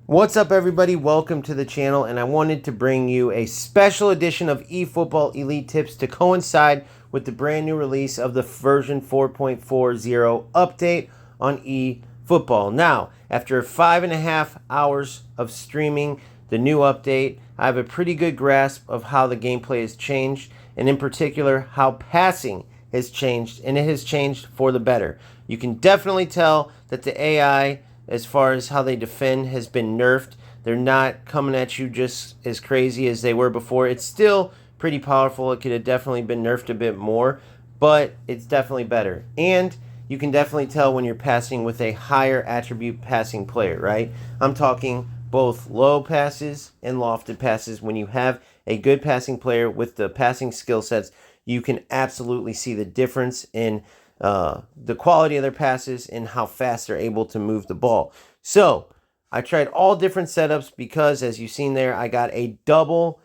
What's up, everybody? Welcome to the channel, and I wanted to bring you a special edition of eFootball Elite Tips to coincide with the brand new release of the version 4.40 update on eFootball. Now, after 5.5 hours of streaming the new update, I have a pretty good grasp of how the gameplay has changed, and in particular, how passing has changed, and it has changed for the better. You can definitely tell that the AI, as far as how they defend, has been nerfed. They're not coming at you just as crazy as they were before. It's still pretty powerful. It could have definitely been nerfed a bit more, but it's definitely better. And you can definitely tell when you're passing with a higher attribute passing player, right? I'm talking both low passes and lofted passes. When you have a good passing player with the passing skill sets, you can absolutely see the difference in the quality of their passes and how fast they're able to move the ball. So I tried all different setups because, as you've seen there, I got a double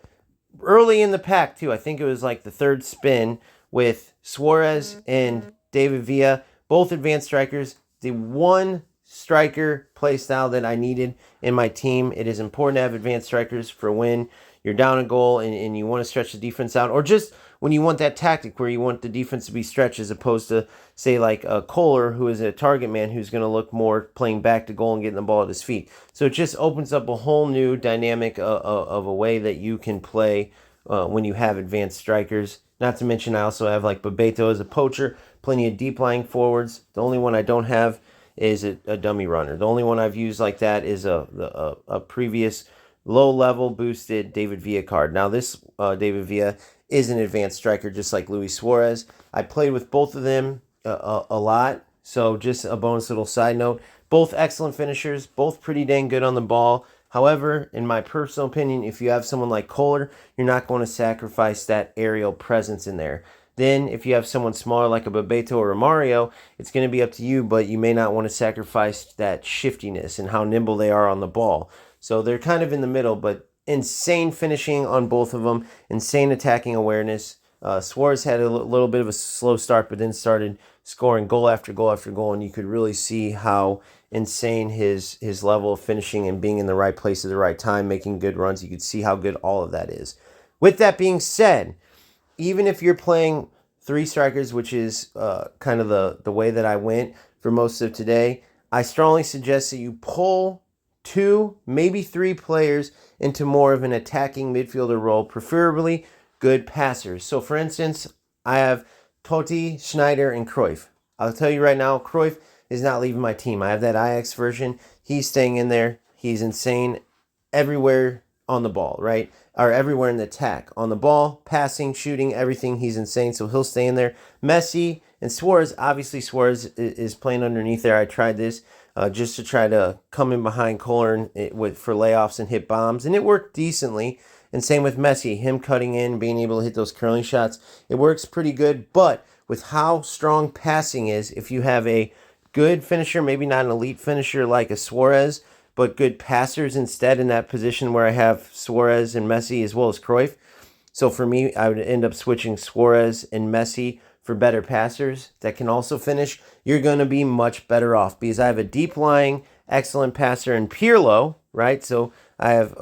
early in the pack too. I think it was like the third spin with Suarez and David Villa, both advanced strikers. The one striker play style that I needed in my team. It is important to have advanced strikers for when you're down a goal and you want to stretch the defense out, or just when you want that tactic where you want the defense to be stretched, as opposed to, say, like a Kohler, who is a target man who's going to look more playing back to goal and getting the ball at his feet. So it just opens up a whole new dynamic of a way that you can play when you have advanced strikers. Not to mention, I also have like Bebeto as a poacher, plenty of deep lying forwards. The only one I don't have is a dummy runner. The only one I've used like that is a previous low-level boosted David Villa card. Now, this David Villa is an advanced striker, just like Luis Suarez. I played with both of them a lot, so just a bonus little side note. Both excellent finishers, both pretty dang good on the ball. However, in my personal opinion, if you have someone like Kohler, you're not going to sacrifice that aerial presence in there. Then, if you have someone smaller like a Bebeto or a Mario, it's going to be up to you, but you may not want to sacrifice that shiftiness and how nimble they are on the ball. So they're kind of in the middle, but insane finishing on both of them, insane attacking awareness. Suarez had a little bit of a slow start, but then started scoring goal after goal after goal, and you could really see how insane his level of finishing and being in the right place at the right time, making good runs. You could see how good all of that is. With that being said, even if you're playing three strikers, which is kind of the way that I went for most of today, I strongly suggest that you pull two, maybe three players into more of an attacking midfielder role, preferably good passers. So, for instance, I have Totti, Schneider, and Cruyff. I'll tell you right now, Cruyff is not leaving my team. I have that Ajax version. He's staying in there. He's insane everywhere on the ball, right? Or everywhere in the attack. On the ball, passing, shooting, everything, he's insane. So he'll stay in there. Messi and Suarez, obviously Suarez is playing underneath there. I tried this just to try to come in behind Kohler for layoffs and hit bombs, and it worked decently. And same with Messi, him cutting in, being able to hit those curling shots. It works pretty good, but with how strong passing is, if you have a good finisher, maybe not an elite finisher like a Suarez, but good passers instead in that position where I have Suarez and Messi as well as Cruyff. So for me, I would end up switching Suarez and Messi for better passers that can also finish. You're going to be much better off because I have a deep lying, excellent passer in Pirlo, right? So I have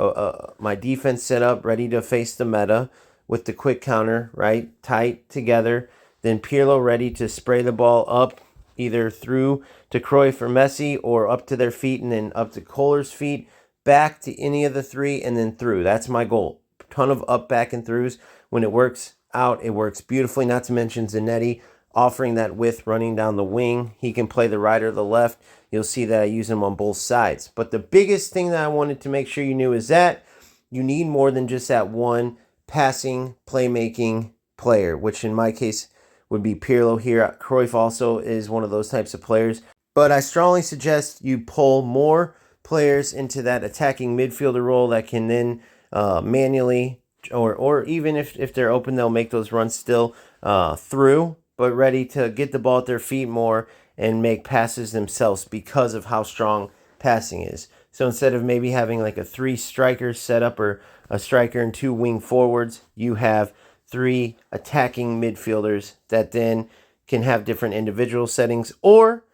my defense set up, ready to face the meta with the quick counter, right? Tight together. Then Pirlo ready to spray the ball up, either through to Cruyff or Messi, or up to their feet and then up to Kohler's feet, back to any of the three, and then through. That's my goal. Ton of up, back, and throughs. When it works out, it works beautifully. Not to mention Zanetti offering that width, running down the wing. He can play the right or the left. You'll see that I use him on both sides. But the biggest thing that I wanted to make sure you knew is that you need more than just that one passing, playmaking player, which in my case would be Pirlo here. Cruyff also is one of those types of players. But I strongly suggest you pull more players into that attacking midfielder role that can then manually, or even if they're open, they'll make those runs still through, but ready to get the ball at their feet more and make passes themselves because of how strong passing is. So instead of maybe having like a three striker setup or a striker and two wing forwards, you have three attacking midfielders that then can have different individual settings, or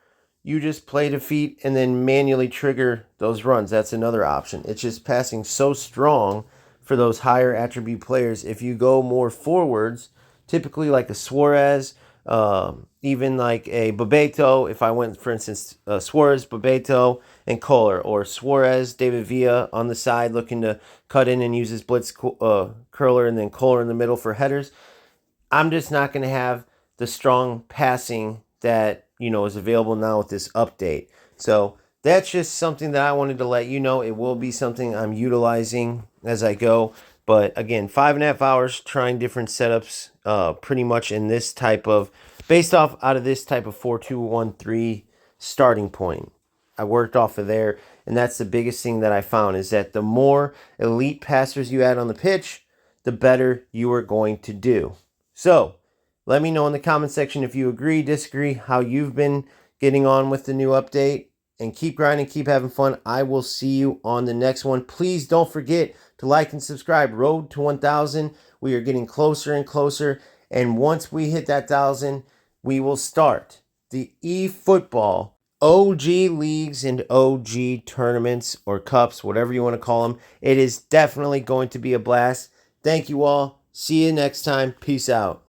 you just play defeat and then manually trigger those runs. That's another option. It's just passing so strong for those higher attribute players. If you go more forwards, typically like a Suarez, even like a Bebeto, if I went, for instance, Suarez, Bebeto, and Kohler, or Suarez, David Villa on the side looking to cut in and use his blitz curler, and then Kohler in the middle for headers, I'm just not going to have the strong passing that, is available now with this update. So that's just something that I wanted to let you know. It will be something I'm utilizing as I go. But again, 5.5 hours trying different setups, pretty much in this type of, based off out of this type of 4-2-1-3 starting point. I worked off of there, and that's the biggest thing that I found, is that the more elite passers you add on the pitch, the better you are going to do. So let me know in the comment section if you agree, disagree, how you've been getting on with the new update. And keep grinding, keep having fun. I will see you on the next one. Please don't forget to like and subscribe. Road to 1,000. We are getting closer and closer. And once we hit that 1,000, we will start the eFootball OG leagues and OG tournaments or cups, whatever you want to call them. It is definitely going to be a blast. Thank you all. See you next time. Peace out.